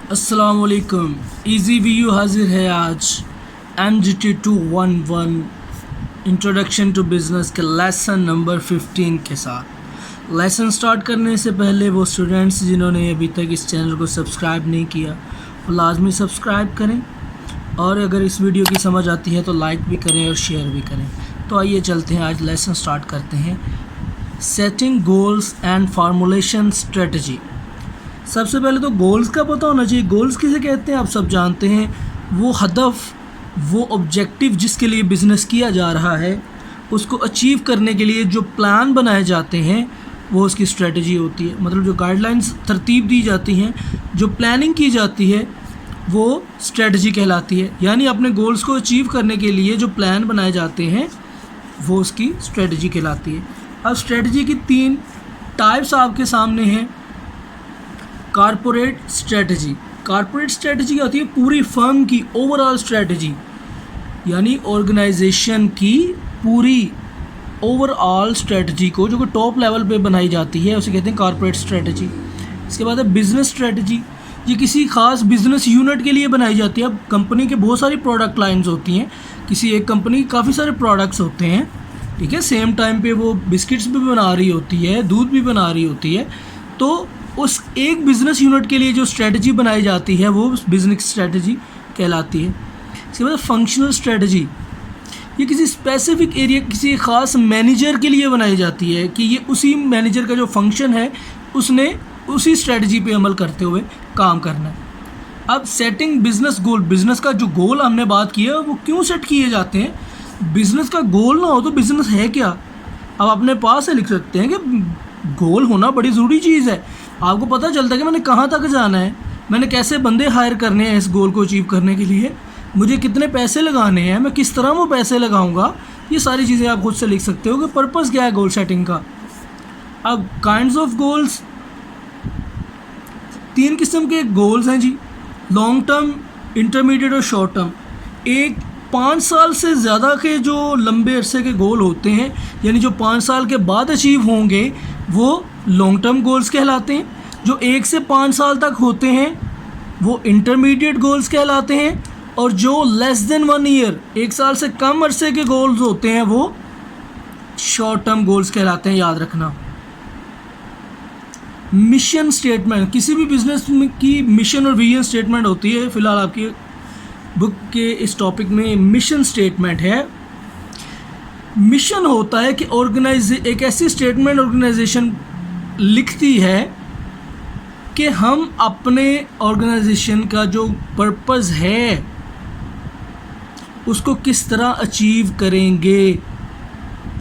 अस्सलामुअलैकुम। Easy Vu हाजिर है आज MGT 211 इंट्रोडक्शन टू बिज़नेस के लेसन नंबर 15 के साथ। लेसन स्टार्ट करने से पहले वो स्टूडेंट्स जिन्होंने अभी तक इस चैनल को सब्सक्राइब नहीं किया वो लाजमी सब्सक्राइब करें, और अगर इस वीडियो की समझ आती है तो लाइक भी करें और शेयर भी करें। तो आइए चलते हैं, आज लेसन स्टार्ट करते हैं। Setting goals and formulation strategy. सबसे पहले तो गोल्स का पता होना चाहिए। गोल्स किसे कहते हैं आप सब जानते हैं। वो हदफ, वो ऑब्जेक्टिव जिसके लिए बिज़नेस किया जा रहा है, उसको अचीव करने के लिए जो प्लान बनाए जाते हैं वो उसकी स्ट्रेटजी होती है। मतलब जो गाइडलाइंस तरतीब दी जाती हैं, जो प्लानिंग की जाती है वो स्ट्रेटजी कहलाती है। यानी अपने गोल्स को अचीव करने के लिए जो प्लान बनाए जाते हैं वो उसकी स्ट्रेटजी कहलाती है। अब स्ट्रेटजी की 3 टाइप्स आपके सामने हैं। Corporate strategy. कॉर्पोरेट स्ट्रेटजी होती है पूरी फर्म की ओवरऑल स्ट्रेटजी, यानी ऑर्गेनाइजेशन की पूरी ओवरऑल स्ट्रेटजी को जो टॉप लेवल पे बनाई जाती है उसे कहते हैं कॉर्पोरेट स्ट्रेटजी। इसके बाद है बिजनेस स्ट्रेटजी। ये किसी खास बिजनेस यूनिट के लिए बनाई जाती है। अब कंपनी के बहुत सारी प्रोडक्ट लाइन्स होती हैं, किसी एक कंपनी के काफ़ी सारे प्रोडक्ट्स होते हैं, ठीक है। सेम टाइम पे वो बिस्किट्स भी बना रही होती है, दूध भी बना रही होती है। तो उस एक बिज़नेस यूनिट के लिए जो स्ट्रेटजी बनाई जाती है वो बिज़नेस स्ट्रेटजी कहलाती है। इसके बाद फंक्शनल स्ट्रेटजी। ये किसी स्पेसिफिक एरिया, किसी ख़ास मैनेजर के लिए बनाई जाती है कि ये उसी मैनेजर का जो फंक्शन है उसने उसी स्ट्रेटजी पे अमल करते हुए काम करना है। अब सेटिंग बिज़नेस गोल। बिज़नेस का जो गोल हमने बात की है वो क्यों सेट किए जाते हैं। बिज़नेस का गोल ना हो तो बिज़नेस है क्या। अब अपने पास से लिख सकते हैं कि गोल होना बड़ी ज़रूरी चीज़ है। आपको पता चलता है कि मैंने कहाँ तक जाना है, मैंने कैसे बंदे हायर करने हैं इस गोल को अचीव करने के लिए, मुझे कितने पैसे लगाने हैं, मैं किस तरह वो पैसे लगाऊंगा। ये सारी चीज़ें आप खुद से लिख सकते हो कि पर्पस क्या है गोल सेटिंग का। अब काइंड्स ऑफ गोल्स। 3 किस्म के गोल्स हैं जी, लॉन्ग टर्म, इंटरमीडिएट और शॉर्ट टर्म। 5 साल से ज़्यादा के जो लंबे अरसे के गोल होते हैं, यानी जो 5 साल के बाद अचीव होंगे वो लॉन्ग टर्म गोल्स कहलाते हैं। जो 1 से 5 साल तक होते हैं वो इंटरमीडिएट गोल्स कहलाते हैं, और जो लेस देन 1 ईयर, 1 साल से कम अरसे के गोल्स होते हैं वो शॉर्ट टर्म गोल्स कहलाते हैं। याद रखना। Mission statement. किसी भी बिजनेस की मिशन और विजन स्टेटमेंट होती है। फिलहाल आपकी बुक के इस टॉपिक में मिशन स्टेटमेंट है। मिशन होता है कि एक ऐसी स्टेटमेंट ऑर्गेनाइजेशन लिखती है कि हम अपने ऑर्गेनाइजेशन का जो पर्पस है उसको किस तरह अचीव करेंगे।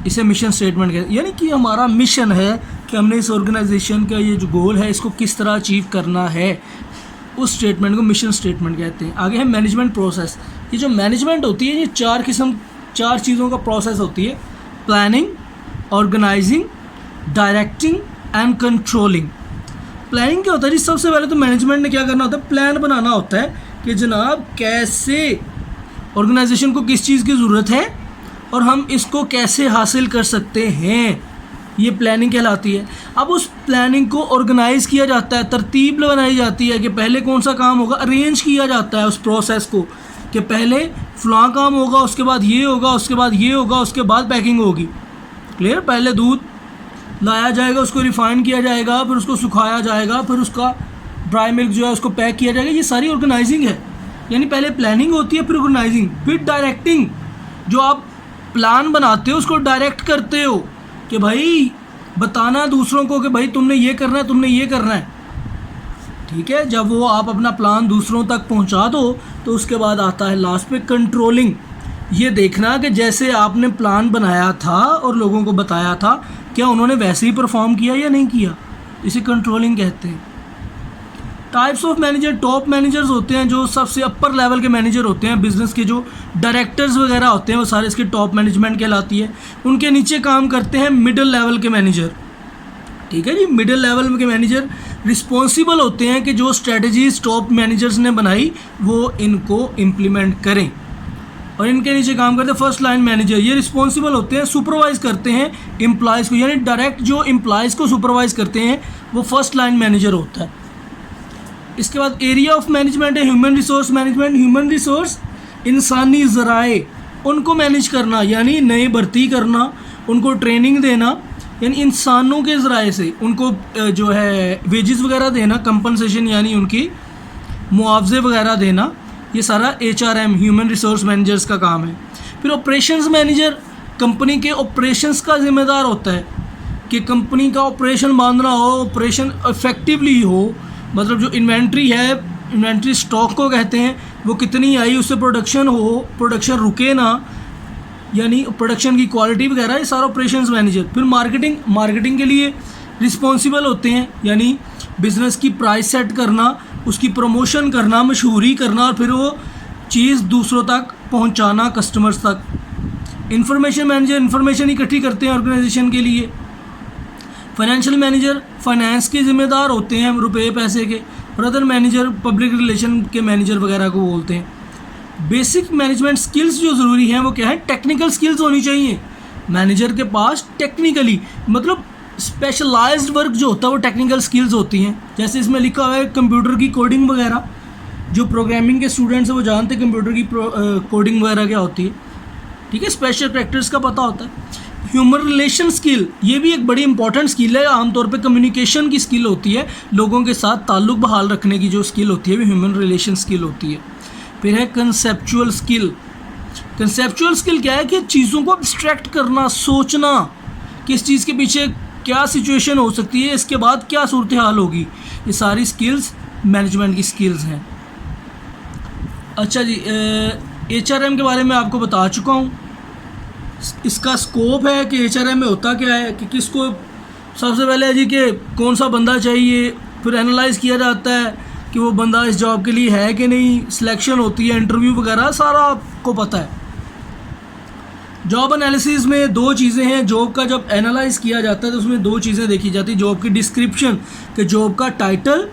इसे मिशन स्टेटमेंट कहते हैं। यानी कि हमारा मिशन है कि हमने इस ऑर्गेनाइजेशन का ये जो गोल है इसको किस तरह अचीव करना है, उस स्टेटमेंट को मिशन स्टेटमेंट कहते हैं। आगे है मैनेजमेंट प्रोसेस। ये जो मैनेजमेंट होती है ये 4 चीज़ों का प्रोसेस होती है। Planning, organising, directing and controlling. Planning क्या होता है जी। सबसे पहले तो मैनेजमेंट ने क्या करना होता है, प्लान बनाना होता है कि जनाब कैसे ऑर्गेनाइजेशन को किस चीज़ की ज़रूरत है और हम इसको कैसे हासिल कर सकते हैं, ये प्लानिंग कहलाती है। अब उस प्लानिंग को ऑर्गेनाइज किया जाता है, तरतीब बनाई जाती है कि पहले कौन सा काम होगा, अरेंज किया जाता है उस प्रोसेस को कि पहले फलां काम होगा, उसके बाद ये होगा, उसके बाद ये होगा, उसके बाद पैकिंग होगी। क्लियर। पहले दूध लाया जाएगा, उसको रिफाइन किया जाएगा, फिर उसको सुखाया जाएगा, फिर उसका ड्राई मिल्क जो है उसको पैक किया जाएगा। ये सारी ऑर्गेनाइजिंग है। यानी पहले प्लानिंग होती है, फिर ऑर्गेनाइजिंग, फिर डायरेक्टिंग। जो आप प्लान बनाते हो उसको डायरेक्ट करते हो कि भाई बताना दूसरों को कि भाई तुमने ये करना है, तुमने ये करना है, ठीक है। जब वो आप अपना प्लान दूसरों तक पहुंचा दो तो उसके बाद आता है लास्ट पे कंट्रोलिंग। ये देखना कि जैसे आपने प्लान बनाया था और लोगों को बताया था क्या उन्होंने वैसे ही परफॉर्म किया या नहीं किया, इसे कंट्रोलिंग कहते हैं। Types of manager. Top managers होते हैं जो सबसे अपर लेवल के मैनेजर होते हैं। बिजनेस के जो डायरेक्टर्स वगैरह होते हैं वो सारे इसके टॉप मैनेजमेंट कहलाती है। उनके नीचे काम करते हैं मिडिल लेवल के मैनेजर, ठीक है जी। मिडिल लेवल के मैनेजर रिस्पॉन्सिबल होते हैं कि जो स्ट्रेटजीज टॉप मैनेजर्स ने बनाई वो इनको इम्प्लीमेंट करें, और इनके नीचे काम करते हैं फर्स्ट लाइन मैनेजर। ये रिस्पॉन्सिबल होते हैं, सुपरवाइज करते हैं एम्प्लॉयज़ को, यानी डायरेक्ट जो एम्प्लॉयज़ को सुपरवाइज करते हैं वो फर्स्ट लाइन मैनेजर होता है। इसके बाद एरिया ऑफ मैनेजमेंट है human resource management. Human resource इंसानी ज़राए उनको मैनेज करना, यानी नए भर्ती करना, उनको ट्रेनिंग देना, यानी इंसानों के ज़राए से उनको जो है वेजेस वगैरह देना, कंपनसेशन यानी उनकी मुआवजे वगैरह देना, ये सारा HRM ह्यूमन रिसोर्स मैनेजर्स का काम है। फिर ऑपरेशंस मैनेजर कंपनी के ऑपरेशंस का ज़िम्मेदार होता है कि कंपनी का ऑपरेशन बांधना हो, ऑपरेशन इफेक्टिवली हो, मतलब जो इन्वेंट्री है, इन्वेंट्री स्टॉक को कहते हैं, वो कितनी आई, उससे प्रोडक्शन हो, प्रोडक्शन रुके ना, यानी प्रोडक्शन की क्वालिटी वगैरह, ये सारा ऑपरेशंस मैनेजर। फिर मार्केटिंग के लिए रिस्पॉन्सिबल होते हैं, यानी बिज़नेस की प्राइस सेट करना, उसकी प्रमोशन करना, मशहूरी करना, और फिर वो चीज़ दूसरों तक पहुंचाना, कस्टमर्स तक। इंफॉर्मेशन मैनेजर इंफॉर्मेशन इकट्ठी करते हैं ऑर्गेनाइजेशन के लिए। फाइनेंशियल मैनेजर फाइनेंस के ज़िम्मेदार होते हैं, रुपए पैसे के। और अदर मैनेजर पब्लिक रिलेशन के मैनेजर वगैरह को बोलते हैं। बेसिक मैनेजमेंट स्किल्स जो ज़रूरी हैं वो क्या है, टेक्निकल स्किल्स होनी चाहिए मैनेजर के पास। टेक्निकली मतलब स्पेशलाइज्ड वर्क जो होता है वो टेक्निकल स्किल्स होती हैं। जैसे इसमें लिखा हुआ है कंप्यूटर की कोडिंग वगैरह, जो प्रोग्रामिंग के स्टूडेंट्स हैं वो जानते हैं कंप्यूटर की कोडिंग वगैरह क्या होती है, ठीक है। स्पेशल कैरेक्टर्स का पता होता है। ह्यूमन रिलेशन स्किल, ये भी एक बड़ी इंपॉर्टेंट स्किल है। आमतौर पे कम्युनिकेशन की स्किल होती है, लोगों के साथ ताल्लुक़ बहाल रखने की जो स्किल होती है वो ह्यूमन रिलेशन स्किल होती है। फिर है कंसेप्चुअल स्किल। कंसेप्चुअल स्किल क्या है कि चीज़ों को एब्स्ट्रैक्ट करना, सोचना कि इस चीज़ के पीछे क्या सिचुएशन हो सकती है, इसके बाद क्या सूरत हाल होगी, ये सारी स्किल्स मैनेजमेंट की स्किल्स हैं। अच्छा जी, HRM के बारे में आपको बता चुका हूँ। इसका स्कोप है कि HRM में होता क्या है, कि किसको सबसे पहले है जी कि कौन सा बंदा चाहिए, फिर एनालाइज़ किया जाता है कि वो बंदा इस जॉब के लिए है कि नहीं, सिलेक्शन होती है, इंटरव्यू वगैरह सारा आपको पता है। जॉब एनालिसिस में दो चीज़ें हैं। जॉब का जब एनालाइज़ किया जाता है तो उसमें दो चीज़ें देखी जाती है। जॉब की डिस्क्रिप्शन, कि जॉब का टाइटल,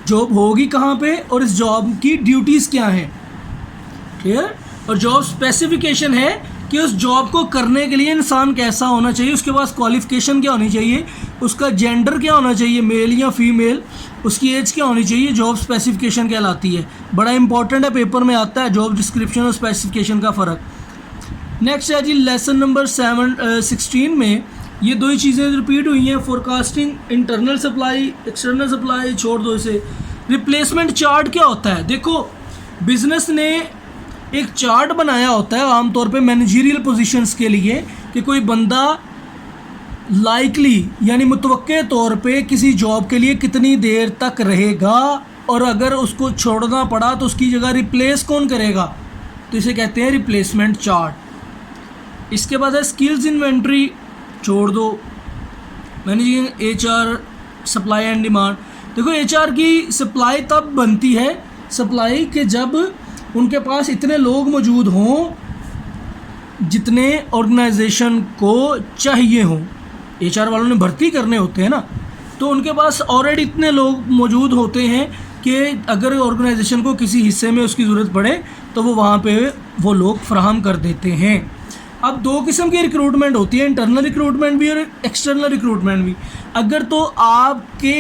जॉब होगी कहाँ पे, और इस जॉब की ड्यूटीज़ क्या हैं, क्लियर। और जॉब स्पेसिफिकेशन है कि उस जॉब को करने के लिए इंसान कैसा होना चाहिए, उसके पास क्वालिफ़िकेशन क्या होनी चाहिए, उसका जेंडर क्या होना चाहिए, मेल या फीमेल, उसकी एज क्या होनी चाहिए, जॉब स्पेसिफिकेशन कहलाती है। बड़ा इंपॉर्टेंट है, पेपर में आता है जॉब डिस्क्रिप्शन और स्पेसिफिकेशन का फ़र्क। नेक्स्ट है जी लेसन नंबर 16 में ये दो ही चीज़ें रिपीट हुई हैं। Forecasting, internal supply, external supply छोड़ दो इसे। रिप्लेसमेंट चार्ट क्या होता है, देखो बिजनेस ने एक चार्ट बनाया होता है आमतौर पे मैनेजरियल पोजीशंस के लिए, कि कोई बंदा लाइकली यानी मुतवक्के तौर पे किसी जॉब के लिए कितनी देर तक रहेगा, और अगर उसको छोड़ना पड़ा तो उसकी जगह रिप्लेस कौन करेगा, तो इसे कहते हैं रिप्लेसमेंट चार्ट। इसके बाद है स्किल्स इन्वेंट्री, छोड़ दो। Managing HR supply and demand. देखो HR की सप्लाई तब बनती है, सप्लाई के जब उनके पास इतने लोग मौजूद हों जितने ऑर्गेनाइजेशन को चाहिए हों। HR वालों ने भर्ती करने होते हैं ना, तो उनके पास ऑलरेडी इतने लोग मौजूद होते हैं कि अगर ऑर्गेनाइजेशन को किसी हिस्से में उसकी ज़रूरत पड़े तो वो वहाँ पे वो लोग फराहम कर देते हैं। अब दो किस्म की रिक्रूटमेंट होती है, इंटरनल रिक्रूटमेंट भी और एक्सटर्नल रिक्रूटमेंट भी। अगर तो आपके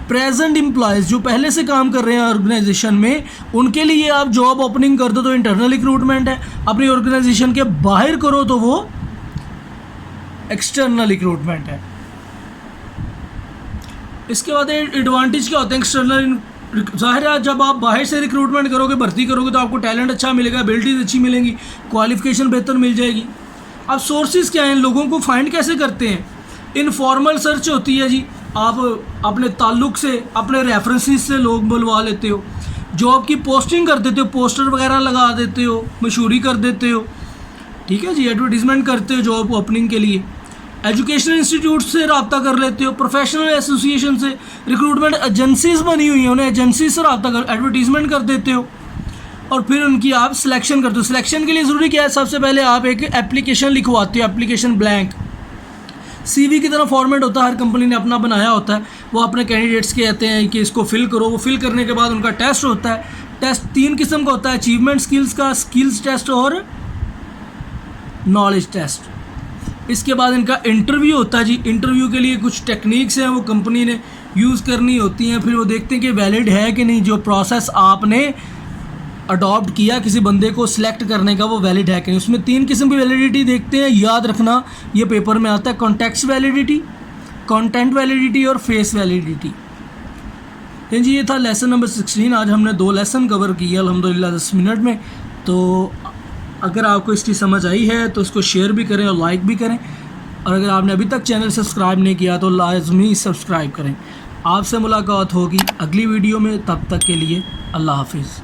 प्रेजेंट एम्प्लॉयज़ जो पहले से काम कर रहे हैं ऑर्गेनाइजेशन में, उनके लिए आप जॉब ओपनिंग कर दो तो इंटरनल रिक्रूटमेंट है। अपनी ऑर्गेनाइजेशन के बाहर करो तो वो एक्सटर्नल रिक्रूटमेंट है। इसके बाद एडवांटेज क्या होते हैं एक्सटर्नल। ज़ाहिर है जब आप बाहर से रिक्रूटमेंट करोगे, भर्ती करोगे, तो आपको टैलेंट अच्छा मिलेगा, एबिलिटीज़ अच्छी मिलेंगी, क्वालिफिकेशन बेहतर मिल जाएगी। अब सोर्सेज क्या हैं, लोगों को फाइंड कैसे करते हैं। इनफॉर्मल सर्च होती है जी, आप अपने ताल्लुक़ से, अपने रेफरेंसेस से लोग बुलवा लेते हो, जॉब की पोस्टिंग कर देते हो, पोस्टर वगैरह लगा देते हो, मशहूरी कर देते हो, ठीक है जी, एडवर्टीज़मेंट करते हो जॉब ओपनिंग के लिए। एजुकेशनल इंस्टीट्यूट से रब्ता कर लेते हो, प्रोफेशनल एसोसिएशन से, रिक्रूटमेंट एजेंसीज बनी हुई हैं, उन्हें एजेंसी से रब्ता कर एडवर्टीज़मेंट कर देते हो, और फिर उनकी आप सिलेक्शन करते हो। सिलेक्शन के लिए ज़रूरी क्या है, सबसे पहले आप एक एप्लीकेशन लिखवाते हो, एप्लीकेशन ब्लैंक CV की तरह फॉर्मेट होता है, हर कंपनी ने अपना बनाया होता है। वो अपने कैंडिडेट्स के कहते हैं कि इसको फिल करो, वो फिल करने के बाद उनका टेस्ट होता है। टेस्ट 3 किस्म का होता है, अचीवमेंट स्किल्स का, स्किल्स टेस्ट और नॉलेज टेस्ट। इसके बाद इनका इंटरव्यू होता है जी। इंटरव्यू के लिए कुछ टेक्निक्स हैं वो कंपनी ने यूज़ करनी होती हैं, फिर वो देखते हैं कि वैलिड है कि नहीं, जो प्रोसेस आपने अडॉप्ट किया किसी बंदे को सिलेक्ट करने का वो वैलिड है कि नहीं। उसमें 3 किस्म की वैलिडिटी देखते हैं, याद रखना, ये पेपर में आता है। कॉन्टेक्स्ट वैलिडिटी, कंटेंट वैलिडिटी और फेस वैलिडिटी। जी ये था लेसन नंबर 16। आज हमने 2 लेसन कवर किए अल्हम्दुलिल्लाह 10 मिनट में। तो अगर आपको इसकी समझ आई है तो इसको शेयर भी करें और लाइक भी करें, और अगर आपने अभी तक चैनल सब्सक्राइब नहीं किया तो लाजमी सब्सक्राइब करें। आपसे मुलाकात होगी अगली वीडियो में, तब तक के लिए अल्लाह हाफिज़।